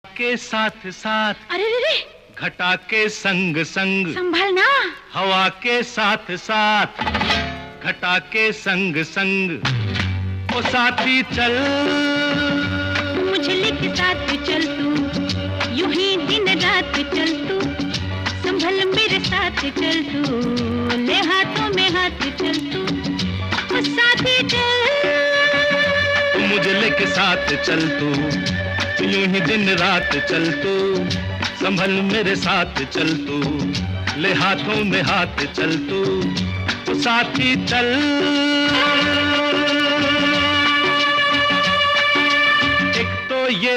के साथ साथ, अरे रे रे, घटा के संग संग, संभालना। हवा के साथ साथ, घटा के संग संग, ओ साथी चल मुझे के साथ चल तू, यूं ही दिन रात चल तू, संभल मेरे साथ चल तू, ले हाथों में हाथ चल तू, ओ साथी चल। तू मुझे लेके साथ चल तू, यूं ही दिन रात चल तू, संभल मेरे साथ चल तू, ले हाथों में हाथ चल तू, ओ साथी चल। एक तो ये